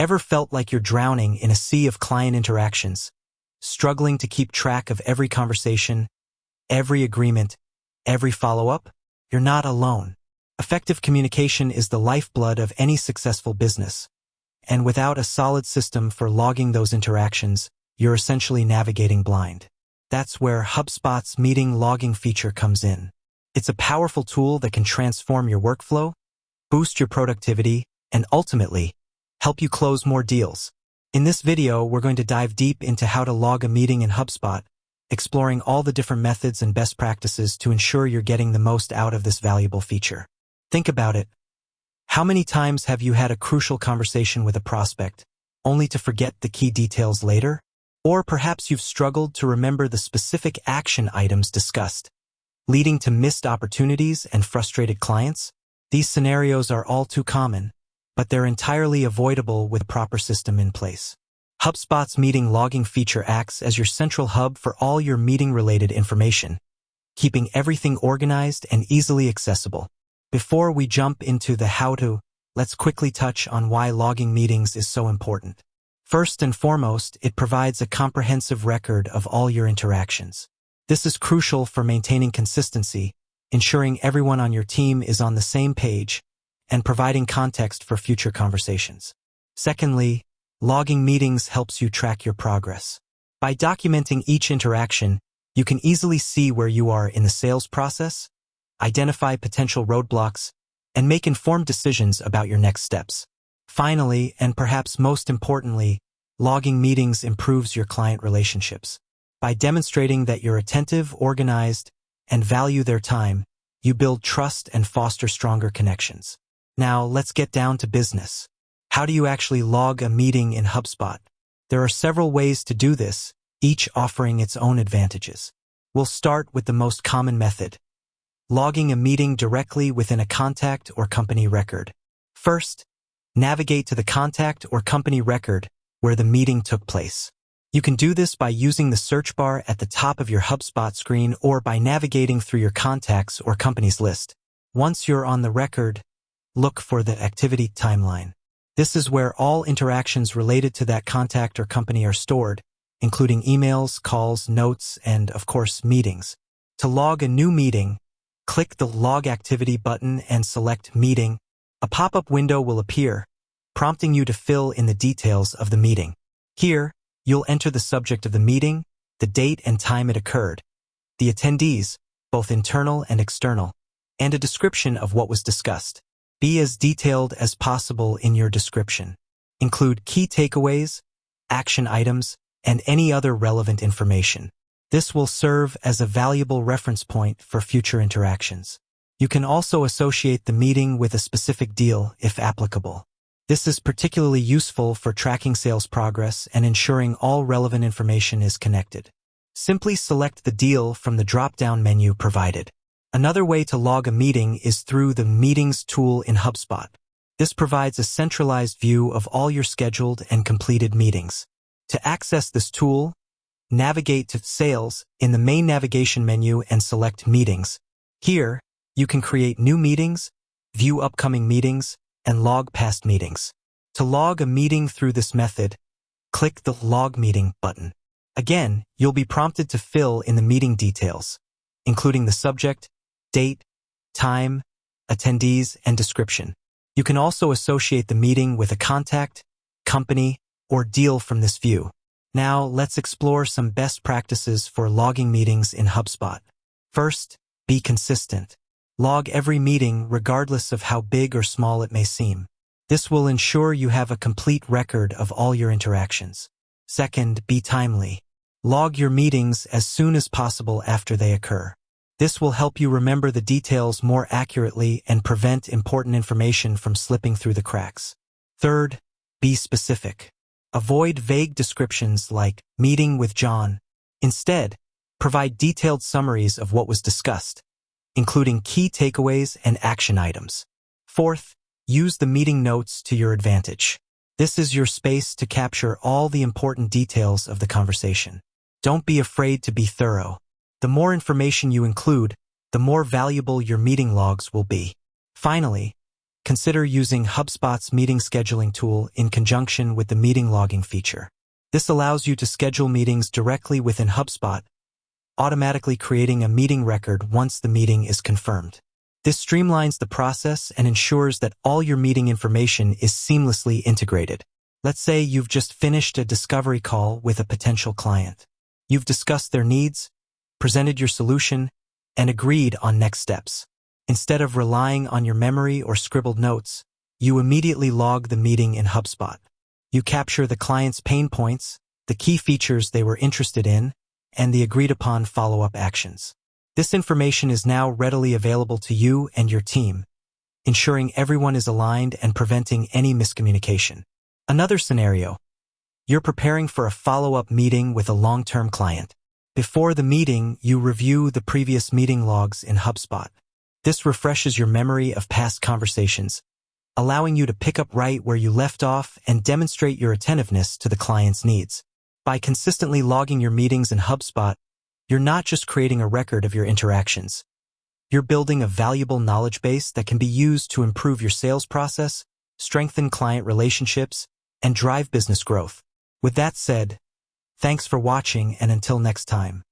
Ever felt like you're drowning in a sea of client interactions, struggling to keep track of every conversation, every agreement, every follow-up? You're not alone. Effective communication is the lifeblood of any successful business. And without a solid system for logging those interactions, you're essentially navigating blind. That's where HubSpot's meeting logging feature comes in. It's a powerful tool that can transform your workflow, boost your productivity, and ultimately, help you close more deals. In this video, we're going to dive deep into how to log a meeting in HubSpot, exploring all the different methods and best practices to ensure you're getting the most out of this valuable feature. Think about it. How many times have you had a crucial conversation with a prospect, only to forget the key details later? Or perhaps you've struggled to remember the specific action items discussed, leading to missed opportunities and frustrated clients? These scenarios are all too common, but they're entirely avoidable with a proper system in place. HubSpot's meeting logging feature acts as your central hub for all your meeting-related information, keeping everything organized and easily accessible. Before we jump into the how-to, let's quickly touch on why logging meetings is so important. First and foremost, it provides a comprehensive record of all your interactions. This is crucial for maintaining consistency, ensuring everyone on your team is on the same page, and providing context for future conversations. Secondly, logging meetings helps you track your progress. By documenting each interaction, you can easily see where you are in the sales process, identify potential roadblocks, and make informed decisions about your next steps. Finally, and perhaps most importantly, logging meetings improves your client relationships. By demonstrating that you're attentive, organized, and value their time, you build trust and foster stronger connections. Now, let's get down to business. How do you actually log a meeting in HubSpot? There are several ways to do this, each offering its own advantages. We'll start with the most common method: logging a meeting directly within a contact or company record. First, navigate to the contact or company record where the meeting took place. You can do this by using the search bar at the top of your HubSpot screen or by navigating through your contacts or companies list. Once you're on the record, look for the activity timeline. This is where all interactions related to that contact or company are stored, including emails, calls, notes, and, of course, meetings. To log a new meeting, click the Log Activity button and select Meeting. A pop-up window will appear, prompting you to fill in the details of the meeting. Here, you'll enter the subject of the meeting, the date and time it occurred, the attendees, both internal and external, and a description of what was discussed. Be as detailed as possible in your description. Include key takeaways, action items, and any other relevant information. This will serve as a valuable reference point for future interactions. You can also associate the meeting with a specific deal if applicable. This is particularly useful for tracking sales progress and ensuring all relevant information is connected. Simply select the deal from the drop-down menu provided. Another way to log a meeting is through the Meetings tool in HubSpot. This provides a centralized view of all your scheduled and completed meetings. To access this tool, navigate to Sales in the main navigation menu and select Meetings. Here, you can create new meetings, view upcoming meetings, and log past meetings. To log a meeting through this method, click the Log Meeting button. Again, you'll be prompted to fill in the meeting details, including the subject, date, time, attendees, and description. You can also associate the meeting with a contact, company, or deal from this view. Now, let's explore some best practices for logging meetings in HubSpot. First, be consistent. Log every meeting regardless of how big or small it may seem. This will ensure you have a complete record of all your interactions. Second, be timely. Log your meetings as soon as possible after they occur. This will help you remember the details more accurately and prevent important information from slipping through the cracks. Third, be specific. Avoid vague descriptions like "meeting with John." Instead, provide detailed summaries of what was discussed, including key takeaways and action items. Fourth, use the meeting notes to your advantage. This is your space to capture all the important details of the conversation. Don't be afraid to be thorough. The more information you include, the more valuable your meeting logs will be. Finally, consider using HubSpot's meeting scheduling tool in conjunction with the meeting logging feature. This allows you to schedule meetings directly within HubSpot, automatically creating a meeting record once the meeting is confirmed. This streamlines the process and ensures that all your meeting information is seamlessly integrated. Let's say you've just finished a discovery call with a potential client. You've discussed their needs, presented your solution, and agreed on next steps. Instead of relying on your memory or scribbled notes, you immediately log the meeting in HubSpot. You capture the client's pain points, the key features they were interested in, and the agreed-upon follow-up actions. This information is now readily available to you and your team, ensuring everyone is aligned and preventing any miscommunication. Another scenario: you're preparing for a follow-up meeting with a long-term client. Before the meeting, you review the previous meeting logs in HubSpot. This refreshes your memory of past conversations, allowing you to pick up right where you left off and demonstrate your attentiveness to the client's needs. By consistently logging your meetings in HubSpot, you're not just creating a record of your interactions. You're building a valuable knowledge base that can be used to improve your sales process, strengthen client relationships, and drive business growth. With that said, thanks for watching, and until next time.